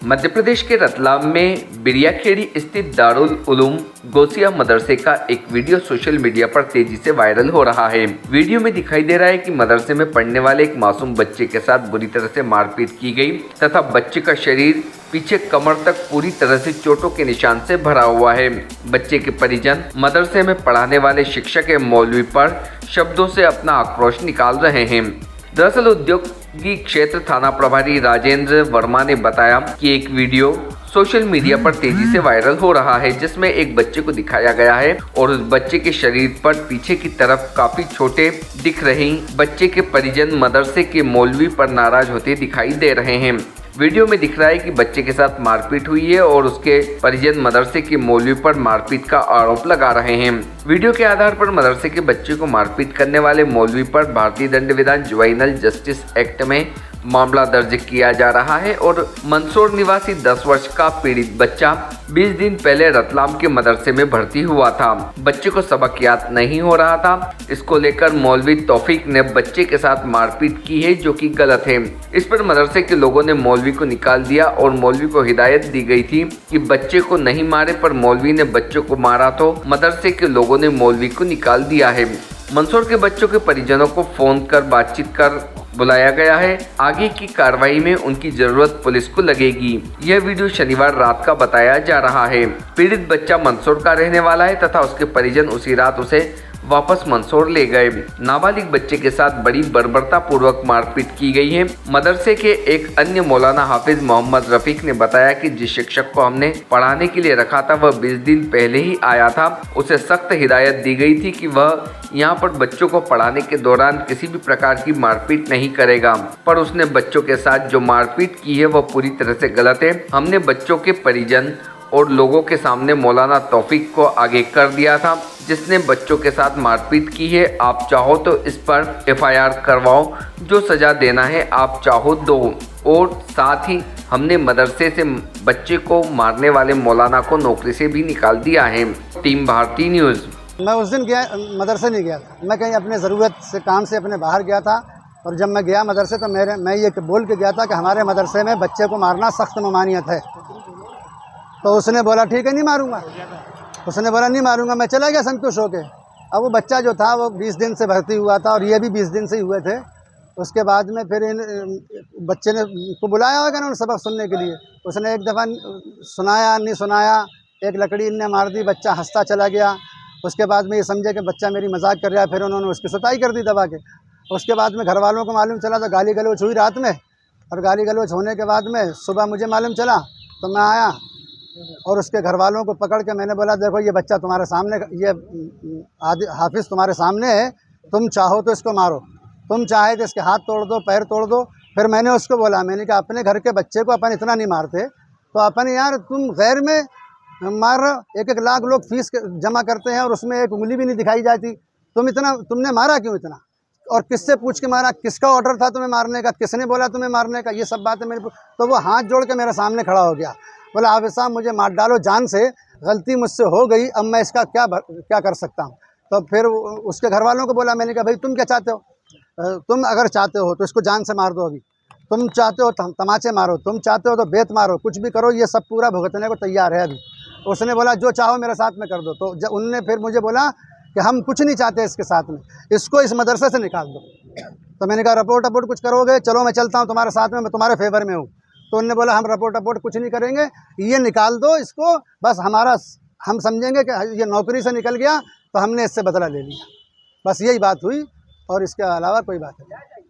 मध्य प्रदेश के रतलाम में बिरियाखेड़ी स्थित दारुल उलूम गौसिया मदरसे का एक वीडियो सोशल मीडिया पर तेजी से वायरल हो रहा है। वीडियो में दिखाई दे रहा है कि मदरसे में पढ़ने वाले एक मासूम बच्चे के साथ बुरी तरह से मारपीट की गई तथा बच्चे का शरीर पीछे कमर तक पूरी तरह से चोटों के निशान से भरा हुआ है। बच्चे के परिजन मदरसे में पढ़ाने वाले शिक्षक एवं मौलवी पर शब्दों से अपना आक्रोश निकाल रहे हैं। दरअसल औद्योगिक क्षेत्र थाना प्रभारी राजेंद्र वर्मा ने बताया कि एक वीडियो सोशल मीडिया पर तेजी से वायरल हो रहा है, जिसमें एक बच्चे को दिखाया गया है और उस बच्चे के शरीर पर पीछे की तरफ काफी छोटे दिख रही बच्चे के परिजन मदरसे के मौलवी पर नाराज होते दिखाई दे रहे हैं। वीडियो में दिख रहा है कि बच्चे के साथ मारपीट हुई है और उसके परिजन मदरसे के मौलवी पर मारपीट का आरोप लगा रहे हैं। वीडियो के आधार पर मदरसे के बच्चे को मारपीट करने वाले मौलवी पर भारतीय दंड विधान जुवेनाइल जस्टिस एक्ट में मामला दर्ज किया जा रहा है और मंदसौर निवासी 10 वर्ष का पीड़ित बच्चा 20 दिन पहले रतलाम के मदरसे में भर्ती हुआ था। बच्चे को सबक याद नहीं हो रहा था। इसको लेकर मौलवी तौफीक ने बच्चे के साथ मारपीट की है, जो कि गलत है। इस पर मदरसे के लोगों ने मौलवी को निकाल दिया और मौलवी को हिदायत दी गई थी कि बच्चे को नहीं मारे, पर मौलवी ने बच्चों को मारा तो मदरसे के लोगों ने मौलवी को निकाल दिया है। मंदसौर के बच्चों के परिजनों को फोन कर बातचीत कर बुलाया गया है। आगे की कार्रवाई में उनकी जरूरत पुलिस को लगेगी। यह वीडियो शनिवार रात का बताया जा रहा है। पीड़ित बच्चा मंदसौर का रहने वाला है तथा उसके परिजन उसी रात उसे वापस मंदसौर ले गए। नाबालिग बच्चे के साथ बड़ी बर्बरता पूर्वक मारपीट की गई है। मदरसे के एक अन्य मौलाना हाफिज मोहम्मद रफीक ने बताया कि जिस शिक्षक को हमने पढ़ाने के लिए रखा था वह 20 दिन पहले ही आया था। उसे सख्त हिदायत दी गई थी कि वह यहाँ पर बच्चों को पढ़ाने के दौरान किसी भी प्रकार की मारपीट नहीं करेगा, पर उसने बच्चों के साथ जो मारपीट की है वह पूरी तरह से गलत है। हमने बच्चों के परिजन और लोगों के सामने मौलाना तौफीक को आगे कर दिया था, जिसने बच्चों के साथ मारपीट की है। आप चाहो तो इस पर FIR करवाओ, जो सजा देना है आप चाहो दो। और साथ ही हमने मदरसे से बच्चे को मारने वाले मौलाना को नौकरी से भी निकाल दिया है। Team Bharti news. मैं उस दिन गया मदरसे नहीं गया था, मैं कहीं अपने ज़रूरत से काम से अपने बाहर गया था और जब मैं गया मदरसे तो मैं ये बोल के गया था कि हमारे मदरसे में बच्चे को मारना सख्त ममानियत है। तो उसने बोला ठीक है नहीं मारूंगा, उसने बोला नहीं मारूंगा, मैं चला गया संतुष्ट होके। अब वो बच्चा जो था वो 20 दिन से भर्ती हुआ था और ये भी 20 दिन से ही हुए थे। उसके बाद में फिर बच्चे ने को बुलाया होगा ना सबक सुनने के लिए। उसने एक दफ़ा सुनाया नहीं सुनाया, एक लकड़ी ने मार दी, बच्चा हंसता चला गया। उसके बाद में ये समझे कि बच्चा मेरी मजाक कर रहा है, फिर उन्होंने उसकी सुताई कर दी दबा के। उसके बाद में घर वालों को मालूम चला तो गाली गलौज हुई रात में, और गाली गलौज होने के बाद में सुबह मुझे मालूम चला तो मैं आया और उसके घर वालों को पकड़ के मैंने बोला देखो ये बच्चा तुम्हारे सामने, ये हाफिज़ तुम्हारे सामने है, तुम चाहो तो इसको मारो, तुम चाहे तो इसके हाथ तोड़ दो, पैर तोड़ दो। फिर मैंने उसको बोला, मैंने कहा अपने घर के बच्चे को अपन इतना नहीं मारते तो अपन यार तुम गैर में मार रहे हो। 1-1 लाख लोग फीस जमा करते हैं और उसमें एक उंगली भी नहीं दिखाई जाती। तुमने मारा क्यों इतना, और किससे पूछ के मारा, किसका ऑर्डर था तुम्हें मारने का, किसने बोला तुम्हें मारने का, ये सब बातें मेरे। तो वो हाथ जोड़ के मेरे सामने खड़ा हो गया, बोला हाफिज़ साहब मुझे मार डालो जान से, गलती मुझसे हो गई, अब मैं इसका क्या कर सकता हूँ। तो फिर उसके घर वालों को बोला, मैंने कहा भाई तुम क्या चाहते हो, तुम अगर चाहते हो तो इसको जान से मार दो, अभी तुम चाहते हो तमाचे मारो, तुम चाहते हो तो बेत मारो, कुछ भी करो, ये सब पूरा भुगतने को तैयार है अभी। उसने बोला जो चाहो मेरे साथ में कर दो। तो उनने फिर मुझे बोला कि हम कुछ नहीं चाहते इसके साथ में, इसको इस मदरसे से निकाल दो। तो मैंने कहा रिपोर्ट कुछ करोगे, चलो मैं चलता हूँ तुम्हारे साथ में, मैं तुम्हारे फेवर में हूँ। तो उन्होंने बोला हम रिपोर्ट कुछ नहीं करेंगे, ये निकाल दो इसको, बस हम समझेंगे कि ये नौकरी से निकल गया तो हमने इससे बदला ले लिया। बस यही बात हुई और इसके अलावा कोई बात नहीं।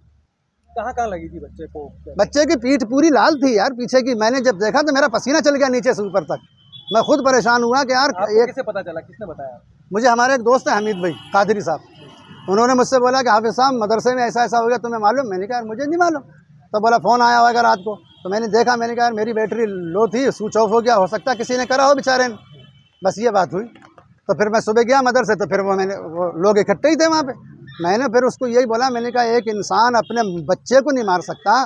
कहाँ लगी थी बच्चे को? बच्चे की पीठ पूरी लाल थी यार पीछे की। मैंने जब देखा तो मेरा पसीना चल गया नीचे से ऊपर तक। मैं खुद परेशान हुआ कि यार कैसे पता चला, किसने बताया? मुझे हमारे एक दोस्त है हमीद भाई कादरी साहब, उन्होंने मुझसे बोला कि हाफिज़ साहब मदरसे में ऐसा ऐसा हो गया, तुम्हें मालूम? मैंने कहा मुझे नहीं मालूम। तो बोला फ़ोन आया होगा रात को, तो मैंने देखा, मैंने कहा मेरी बैटरी लो थी, स्विच ऑफ हो गया, हो सकता है किसी ने करा हो बेचारे ने। बस ये बात हुई। तो फिर मैं सुबह गया मदरसे, तो फिर वो लोग इकट्ठे ही थे वहाँ पे। मैंने फिर उसको यही बोला, मैंने कहा एक इंसान अपने बच्चे को नहीं मार सकता,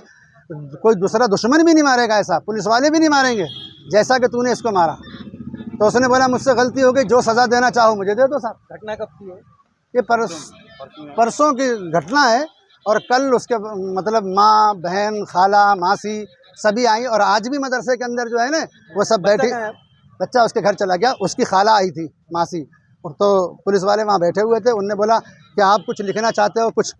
कोई दूसरा दुश्मन भी नहीं मारेगा, ऐसा पुलिस वाले भी नहीं मारेंगे जैसा कि तूने इसको मारा। तो उसने बोला मुझसे गलती हो गई, जो सज़ा देना चाहो मुझे दे दो साहब। घटना कब की है? ये परसों की घटना है और कल उसके मतलब माँ, बहन, खाला, मासी सभी आई और आज भी मदरसे के अंदर जो है ना वो सब बच्चा बैठी। कहाँ है? बच्चा उसके घर चला गया, उसकी खाला आई थी मासी, और तो पुलिस वाले वहाँ बैठे हुए थे। उनने बोला कि आप कुछ लिखना चाहते हो, कुछ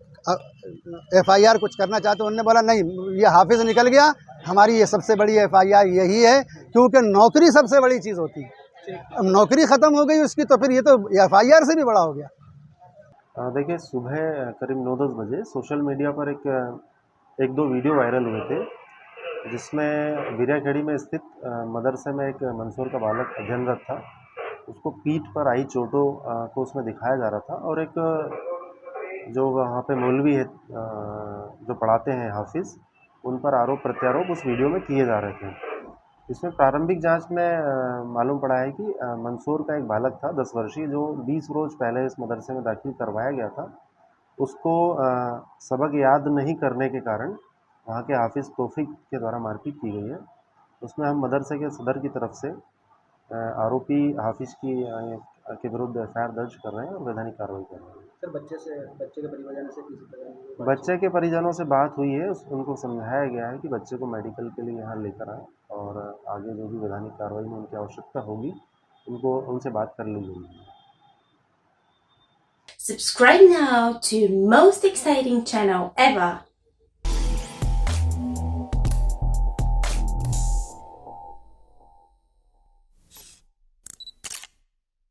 FIR कुछ करना चाहते हो? उनने बोला नहीं, ये हाफिज़ निकल गया, हमारी ये सबसे बड़ी FIR यही है, क्योंकि नौकरी सबसे बड़ी चीज़ होती है। अब नौकरी ख़त्म हो गई उसकी, तो फिर ये तो FIR से भी बड़ा हो गया। देखिए, सुबह करीब 9-10 बजे सोशल मीडिया पर एक दो वीडियो वायरल हुए थे, जिसमें बिरियाखेड़ी में स्थित मदरसे में एक मंसूर का बालक अध्ययनरत था। उसको पीठ पर आई चोटों को उसमें दिखाया जा रहा था, और एक जो वहाँ पे मौलवी है जो पढ़ाते हैं हाफिज़, उन पर आरोप प्रत्यारोप उस वीडियो में किए जा रहे थे। इसमें प्रारंभिक जांच में मालूम पड़ा है कि मंसूर का एक बालक था 10 वर्षीय, जो 20 रोज़ पहले इस मदरसे में दाखिल करवाया गया था। उसको सबक याद नहीं करने के कारण वहाँ के हाफिज़ तौफीक के द्वारा मारपीट की गई है। उसमें हम मदरसे के सदर की तरफ से आरोपी हाफिज़ के विरुद्ध FIR दर्ज कर रहे हैं और वैधानिक कार्रवाई कर रहे हैं। सर बच्चे के परिवार से किसी तरह बच्चे के परिजनों से बात हुई है, उनको समझाया गया है कि बच्चे को मेडिकल के लिए यहाँ लेकर आएँ, और आगे जो भी वैधानिक कार्रवाई में उनकी आवश्यकता होगी उनसे बात कर ली जाएगी। Subscribe now to most exciting channel ever.